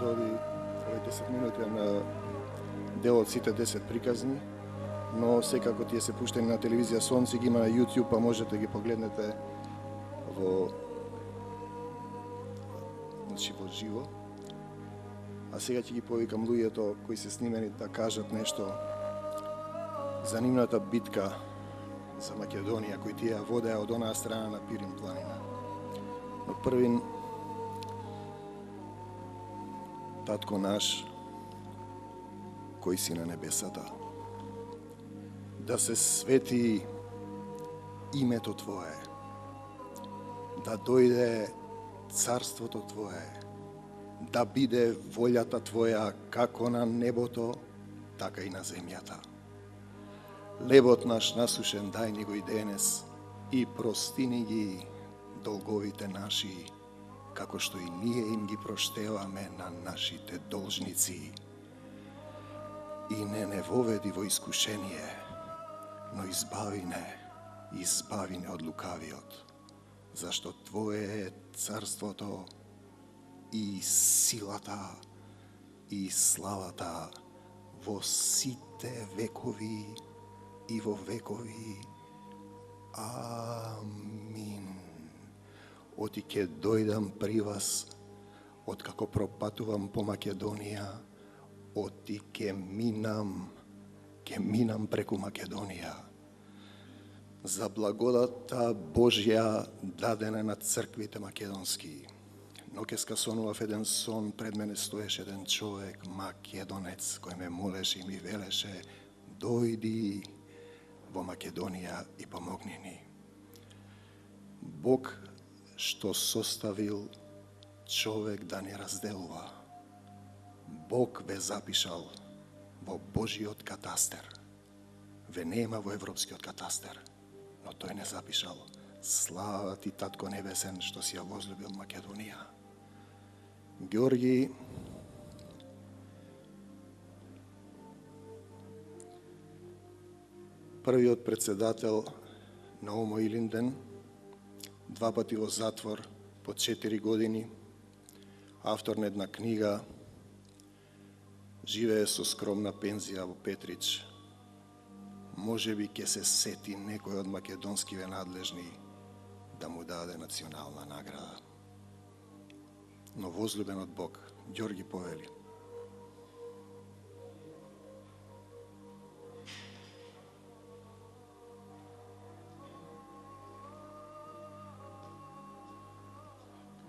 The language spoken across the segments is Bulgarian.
до овие 10 минути на дел од сите 10 приказни, но секако тие се пуштени на телевизија Сонци, ги има на YouTube, па можете да ги погледнете во живо. А сега ќе ги повикам луѓето кои се снимени да кажат нешто за нивната битка за Македонија, кои тие водеа од онаа страна на Пирин планина. Но првин, татко наш, кој си на небесата, да се свети името Твое, да дојде царството Твое, да биде волјата Твоја како на небото, така и на земјата. Лебот наш насушен дај ни го и денес и простини ги долговите наши, како што и ние им ги проштеваме на нашите должници. И не воведи во искушение, но избави не од лукавиот, зашто Твое е царството и силата и славата во сите векови и во векови. Амин. Оти ќе дојдам при вас, откако пропатувам по Македонија, оти ќе минам преку Македонија. За благодата Божја дадена на црквите македонски. Но ке скасонував еден сон, пред мене стоеше еден човек, македонец, кој ме молеше и ми велеше: дојди во Македонија и помогни ни. Бог што составил човек да не разделува, Бог ве запишал во Божиот катастер. Ве нема во европскиот катастер, но тој не запишал. Слава ти, Татко Небесен, што си ја возлюбил Македонија. Георги првиот председател на ОМО Илинден, 2 пати во затвор по 4 години, автор на една книга, живее со скромна пензија во Петрич. Може би ќе се сети некој од македонскиве надлежни да му даде национална награда. Но возлюбен од Бог, Ѓорги повели: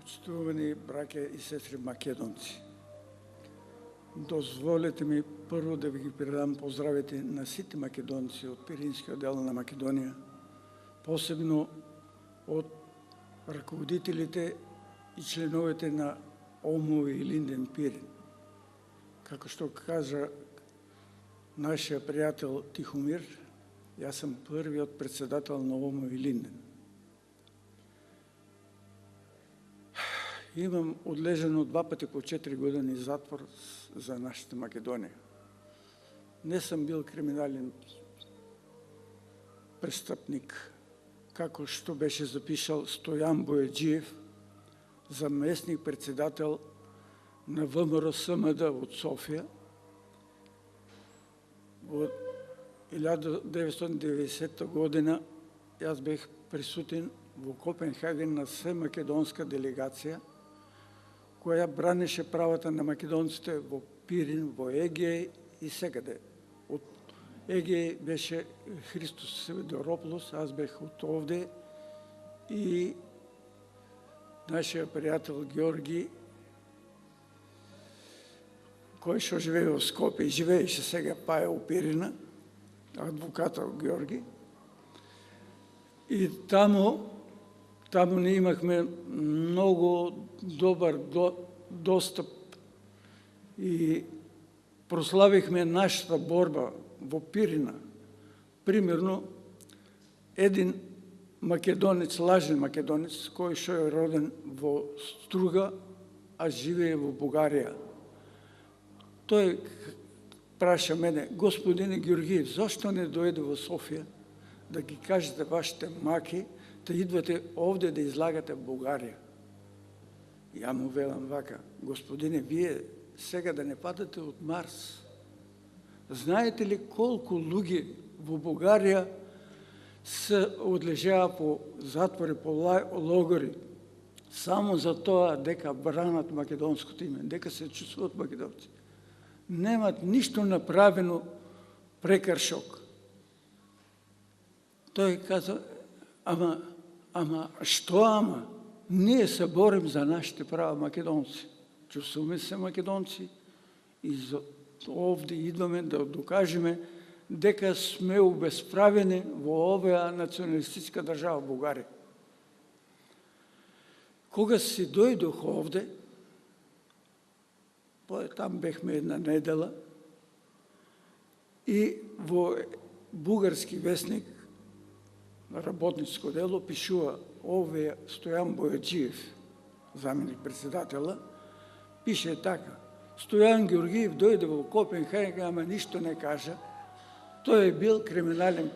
Почитувани браќа и сестри македонци, дозволете ми прво да ви ги предам поздравите на сите македонци од Пиринскиот дел на Македонија, посебно од раководителите и членовите на ОМО Илинден Пирин. Како што кажа нашиот пријател Тихомир, јас сум првиот председател на ОМО Илинден. Имам одлежено 2 пати по 4 години затвор за нашата Македонија. Не сум бил криминален престапник, како што беше запишал Стојан Бојаджиев, заместник председател на ВМРО СМД од Софија во 1990 година. Јас бех присутен во Копенхаген на семакедонска делегација која бранеше правата на македонците во Пирин, во Егеј и секаде. Од Егеј беше Христос Севедорополос, аз бех од овде и нашиот пријател Ѓорги, кој што живее во Скопје и живееше сега па е у Пирина, адвокатот Ѓорги. И таму ние имахме многу добар достап и прославихме нашата борба во Пирина. Примерно, еден македонец, лажен македонец, кој што е роден во Струга, а живее во Бугарија. Тој праша мене: господине Ѓоргиев, зашто не дојде во Софија да ги кажете вашите маки да идвате овде да излагате в Бугарија? Ја му велам вака: господине, вие сега да не падате от Марс. Знаете ли колко луѓе во Бугарија се одлежава по затвори, по логори, само за тоа дека бранат македонското име, дека се чувствуват македонци. Немат ништо направено прекршок. Тој каза, ама што ама? Ние се борим за нашите права македонци. Чувствуваме се македонци и овде идваме да докажеме дека сме обесправени во оваа националистичка држава Бугарија. Кога си дојдох овде, там бехме една недела, и во бугарски вестник, работничко дело, пишува овие Стојан Бојаджиев, заменик председатела, пише така: Стојан Георгиев дојде во Копенхаген, ама ништо не кажа. Тој е бил криминален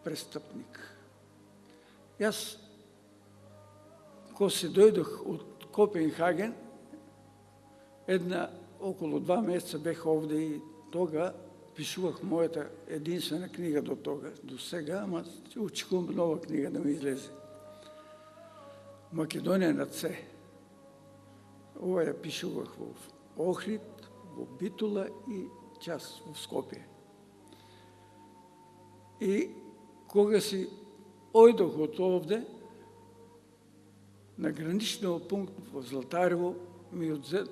престапник. Јас, кога се дојдох од Копенхаген, околу 2 месеца бех овде и тога пишувах мојата единствена книга до сега, ама очекувам нова книга да ми излезе. Македонија на С. Ова ја пишувах во Охрид, во Битула и час во Скопје. И кога си ојдох од овде, на граничниот пункт во Златарево ми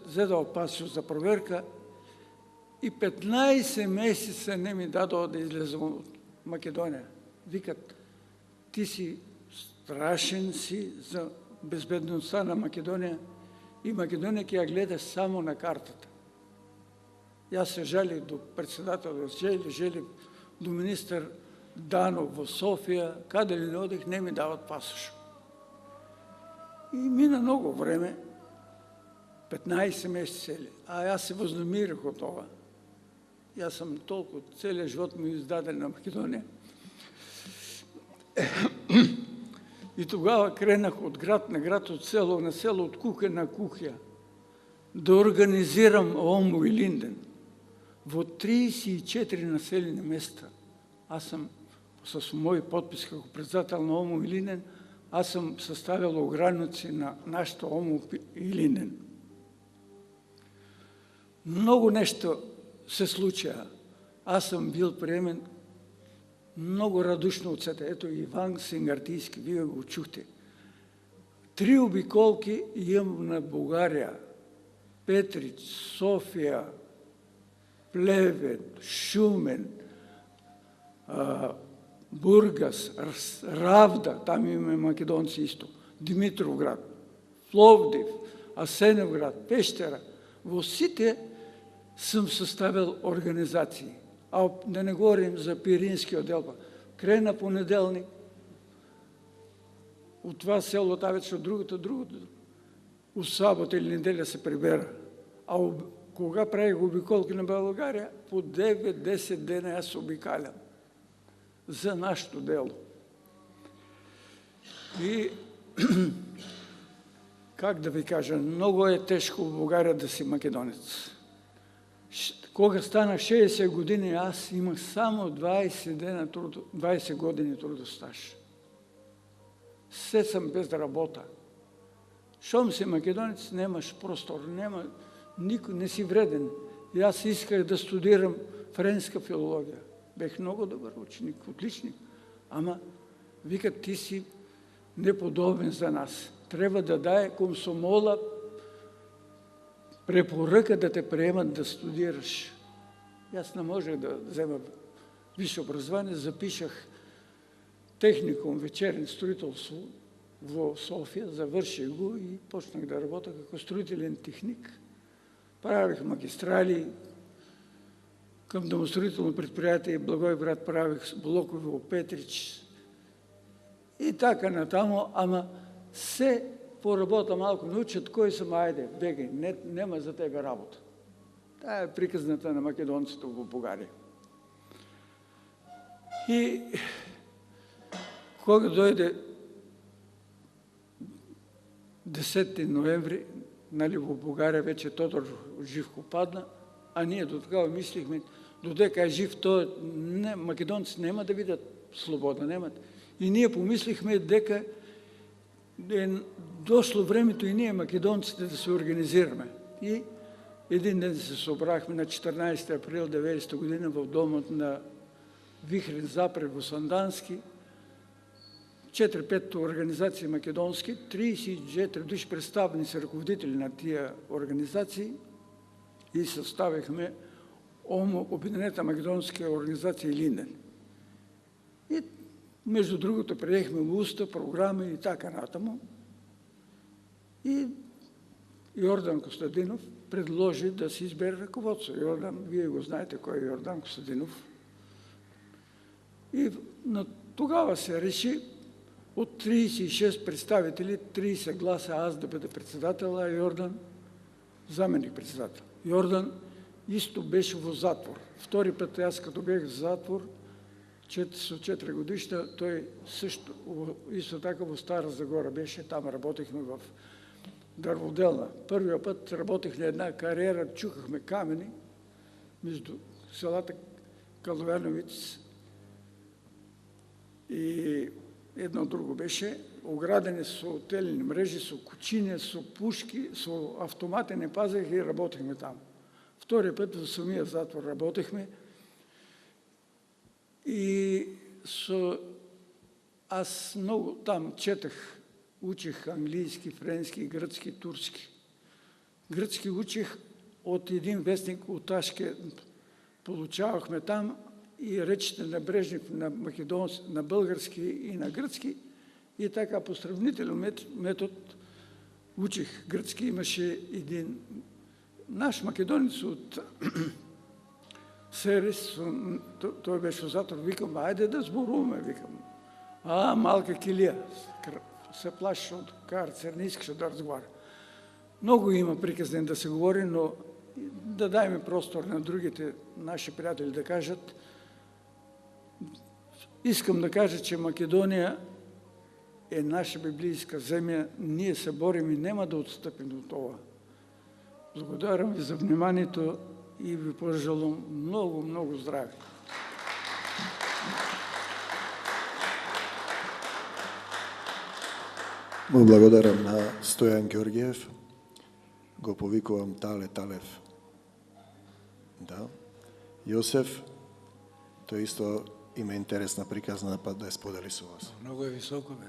зедал пасош за проверка и 15 месеца не ми дадоа да излезам од Македонија. Викат, ти си страшен си за безбедноста на Македонија и Македонија ќе ја гледаш само на картата. Јас се жалих до председател, желив до министар Данов во Софија, каде ли не одех, не ми дават пасош. И мина многу време, 15 месеци, а јас се вознемирих од това. Јас сум толку, целиот живот ми издаден на Македонија. И тогава кренах од град на град, од село на село, од куќа на куќа, да организирам Ому и Линден во 34 населени места. Аз сум со мој подпис како председател на Ому и Линден, аз сум составил ограници на нашето Ому и Линден. Многу нешто се случија. Аз сум бил приемен многу радушно од сете. Ето Иван Сингартийски, вие го чухте. 3 обиколки имам на Бугарија. Петрич, Софија, Плевен, Шумен, Бургас, Равда, там имаме македонци исто, Димитровград, Пловдив, Асеновград, Пештера. Во сите сум составил организации. А да не говорим за Пиринскиот дел. Крена понеделник, од това село тавече, од другото, у сабота или неделја се прибера. А кога правих обиколки на Българија, по 9-10 дена јас обикалям за нашето дело. И, как да ви кажа, многу е тешко во Бугарија да си македонец. Кога станах 60 години, аз имах само 20 години трудостаж. Се сам без да работа. Шом си македонец, немаш простор, никој не си вреден. Јас исках да студирам френска филологија. Бех многу добар ученик, отличник. Ама, викат, ти си неподобен за нас. Треба да дае комсомола препоръка да те приемат да студираш. Јас не можех да взема висше образование, запишах техникум вечерен строителство во Софија, заврших го и почнах да работя како строителен техник. Правих магистрали, към домостроително предприятие Благоевград правих блокови во Петрич и така натамо, ама се поработа малко, научат кој сум, ајде, бегај, нема за тебе работа. Таа е приказната на македонците во Бугарија. И кога дојде 10 ноември нали, во Бугарија вече Тодор Живко падна, а ние до тогава мислихме, додека е жив тој, македонци нема да видат слобода, немат. И ние помислихме дека е дошло времето и ние, македонците, да се организираме. И един ден се собрахме на 14 април 90 година в домот на Вихрин Запред во Сандански, 4-5 организации македонски, 34 души представници, ръководители на тия организации и съставихме ОМО, Обединената македонска организация Илинден. И между другото приехме уста, програми и така натаму. И Йордан Костадинов предложи да се избере ръководство. Йордан, вие го знаете кой е Йордан Костадинов. И тогава се реши от 36 представители, 30 гласа аз да бъда председател, а Йордан заменик председател. Йордан исто беше во затвор. Втори път аз като бех в затвор, 4 годишна, той също, исто така во Стара Загора беше, там работихме в дърводелна. Първия път работих на една кариера, чукахме камени между селата Каловяновиц и едно друго беше, оградени со телени мрежи, со кучине, со пушки, со автомати не пазех и работихме там. Втория път в самия затвор работихме и аз много там четах, учих английски, френски, гръцки, турски. Гръцки учих от един вестник от Ташкент. Получавахме там и речите на Брежнев, на македонски, на български и на гръцки. И така по сравнителен метод учих гръцки. Имаше един наш македонец от Серес, той беше в затвор, викам, айде да сборуваме, викам. Малка килия, се плашиш от карцер, не искаше да разговаря. Много има приказен да се говори, но да дайме простор на другите наши приятели да кажат. Искам да кажа, че Македония е наша библейска земя, ние се борим и нема да отстъпим от това. Благодарям ви за вниманието и ви пожелавам много, много здраве. Му благодарам на Стојан Ѓорѓиев. Го повикувам Тале Талев. Да. Јосеф, тој исто има интересна приказна, па да ја сподели со вас. Много е високо, бе.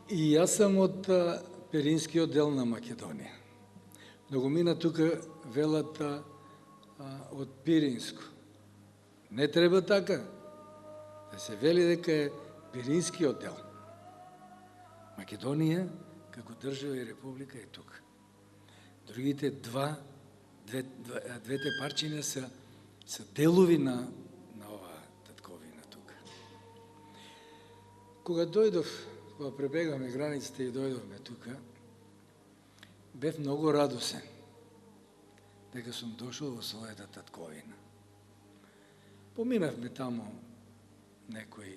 И аз съм от Пиринскиот дел на Македонија. Но го мина тука велата од Пиринско. Не треба така. Да се вели дека е Пиринскиот дел. Македонија, како држава и република, е тука. Другите двете парчиња са делови на оваа татковина тука. Кога дојдов, кога пребегавме границите и дојдовме тука, бев многу радосен дека сум дошол во својата татковина. Поминавме тамо некои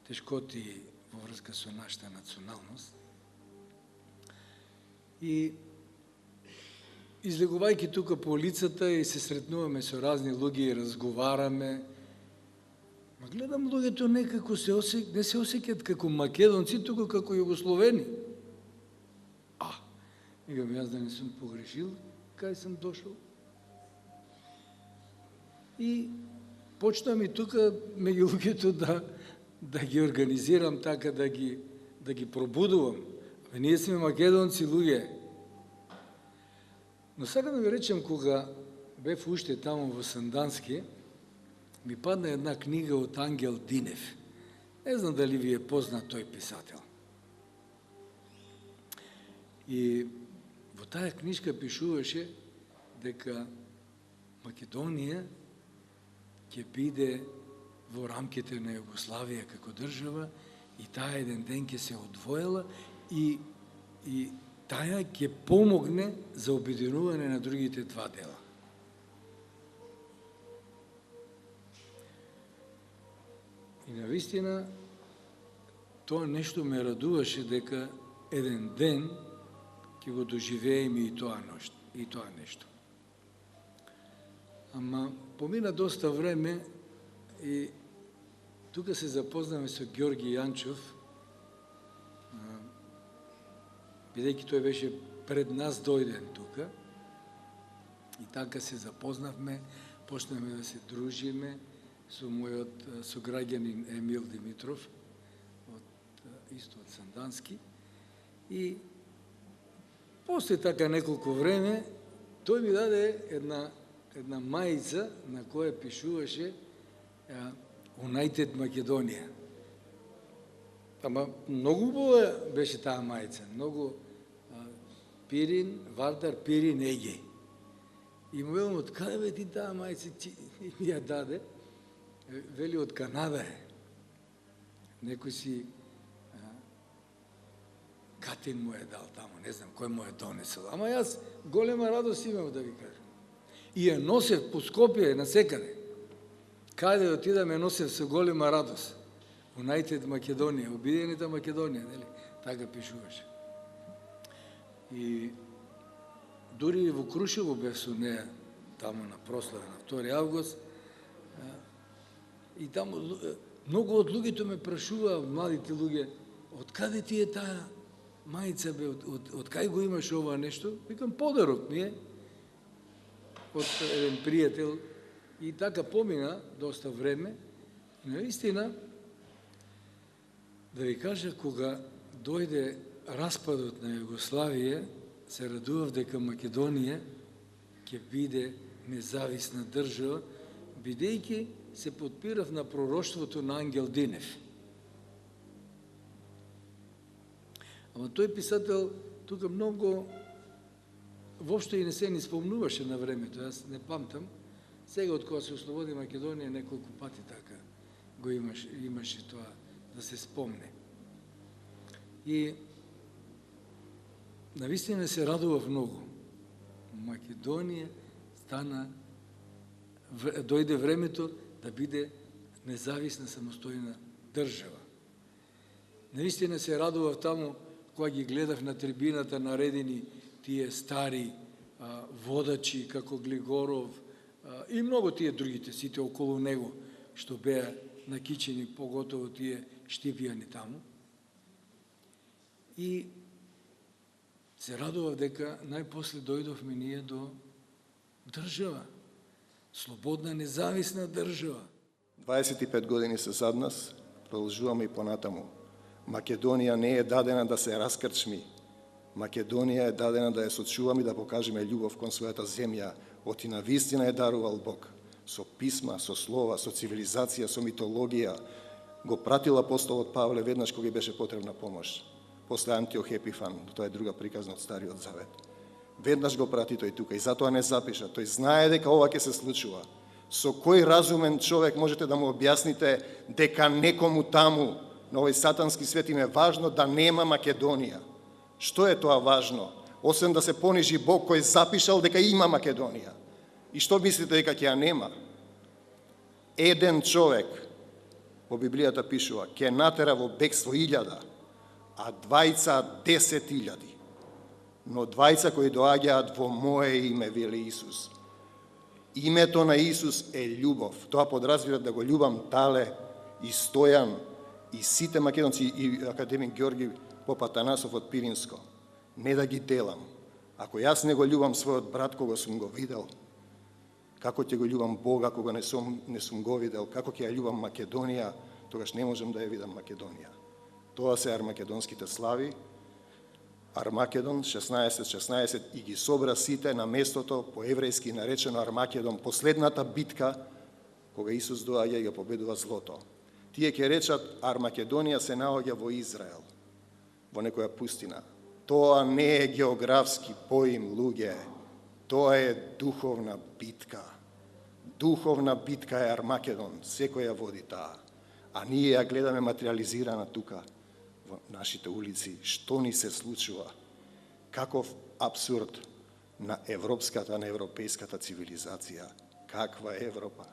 тешкоти во врска со нашата националност и излегувајќи тука по улицата и се сретнуваме со разни луѓе и разговараме, но гледам луѓето некако не се осеќат како македонци, туку како југословени. Викам, јас да не сум погрешил, кај сум дошол. И почнам и тука меѓу луѓето да ги организирам така, да ги пробудувам. Ние сме македонци луѓе. Но сега да ви речем, кога бев уште тамо во Сандански, ми падна една книга од Ангел Динев. Не знам дали ви е познат тој писател. И во таа книжка пишуваше дека Македонија ќе биде во рамките на Југославија како држава и таа еден ден ќе се одвоела и таа ќе помогне за обединување на другите два дела. И навистина, тоа нешто ме радуваше дека еден ден ќе го доживееме и тоа нешто. Ама помина доста време и тука се запознаме со Георги Јанчов, бидејќи тој беше пред нас дојден тука, и така се запознавме, почнавме да се дружиме со мојот сограѓанин Емил Димитров, исто од Сандански, и после така неколку време тој ми даде една мајца на која пишуваше United Македонија. Ама многу убава беше таа мајца, многу Пирин, Вардар, Пирин, Егеј. И му велам, од каде бе ти таа мајца ми ја даде? Вели, од Канада е. Некој си Катин му е дал таму, не знам кој му е донесел. Ама јас голема радост имам да ви кажам. И ја носев по Скопје насекаде. Каде отидам ја носев со голема радост. United Македонија, Обединета Македонија, нели? Така пишуваше. И дури во Крушево бев со неја, таму на прослава на 2 август. И таму многу од луѓето ме прашуваа, младите луѓе, од каде ти е таа мајца бе, од кај го имаш ова нешто? Викам, подарок ми е од еден пријател. И така помина доста време. И наистина, да ви кажа, кога дојде распадот на Југославија, се радував дека Македонија ќе биде независна држава, бидејќи се подпирав на пророштвото на Ангел Динев. Ама тој писател тука многу воопшто и не се ни спомнуваше на времето, јас не памтам. Сега од кога се ослободи Македонија неколку пати така го имаше тоа да се спомне. И навистина се радував многу. Македонија дојде времето да биде независна самостојна држава. Навистина се радував таму кога ги гледав на трибината наредени тие стари водачи како Глигоров и многу тие другите, сите околу него, што беа накичени, поготово тие штипјани таму. И се радував дека најпосле дојдовме ние до држава, слободна, независна држава. 25 години се зад нас, продолжуваме и понатаму. Македонија не е дадена да се раскрчми. Македонија е дадена да ја сочуваме и да покажеме љубов кон својата земја. Оти на вистина е дарувал Бог. Со писма, со слова, со цивилизација, со митологија. Го пратил апостолот Павле веднаш кога беше потребна помош. После Антиох Епифан, тоа е друга приказна од Стариот Завет. Веднаш го прати тој тука и затоа не запиша. Тој знае дека ова ќе се случува. Со кој разумен човек можете да му објасните дека некому таму на овој сатански свет им е важно да нема Македонија? Што е тоа важно? Освен да се понижи Бог кој запишал дека има Македонија. И што мислите дека ќе ја нема? Еден човек, во Библијата пишува, ќе натера во бегство 1000, а 20 10.000. Но 20 кои доаѓаат во мое име, вели Исус. Името на Исус е љубов. Тоа подразбира да го љубам Тале и Стојан и сите македонци и академик Ѓорги Попатанасов од Пиринско. Не да ги делам. Ако јас не го љубам својот брат кога сум го видел, како ќе го љубам Бога кога не сум го видел, како ќе ја љубам Македонија, тогаш не можам да ја видам Македонија. Тоа се армакедонските слави, Армакедон 16:16 и ги собра сите на местото по еврејски наречено Армакедон, последната битка кога Исус доаѓа и го победува злото. Тие ќе речат Армакедонија се наоѓа во Израел, во некоја пустина. Тоа не е географски поим, луѓе. Тоа е духовна битка. Духовна битка е Армакедон, секој ја води таа. А ние ја гледаме материализирана тука, во нашите улици, што ни се случува. Каков абсурд на европската, на европејската цивилизација. Каква Европа?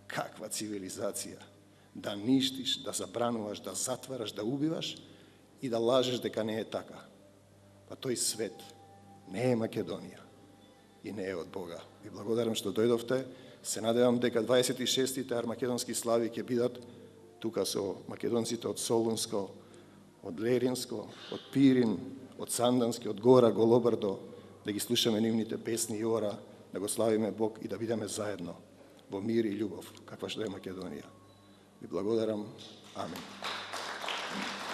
Каква цивилизација? да ништиш, да забрануваш, да затвараш, да убиваш и да лажеш дека не е така. Па тој свет не е Македонија и не е од Бога. Ви благодарам што дојдовте. Се надевам дека 26-тите армакедонски слави ќе бидат тука со македонците од Солунско, од Леринско, од Пирин, од Сандански, од Гора, Голобрдо, да ги слушаме нивните песни и ора, да го славиме Бог и да бидеме заедно во мир и љубов, каква што е Македонија. Ви благодарам. Амин.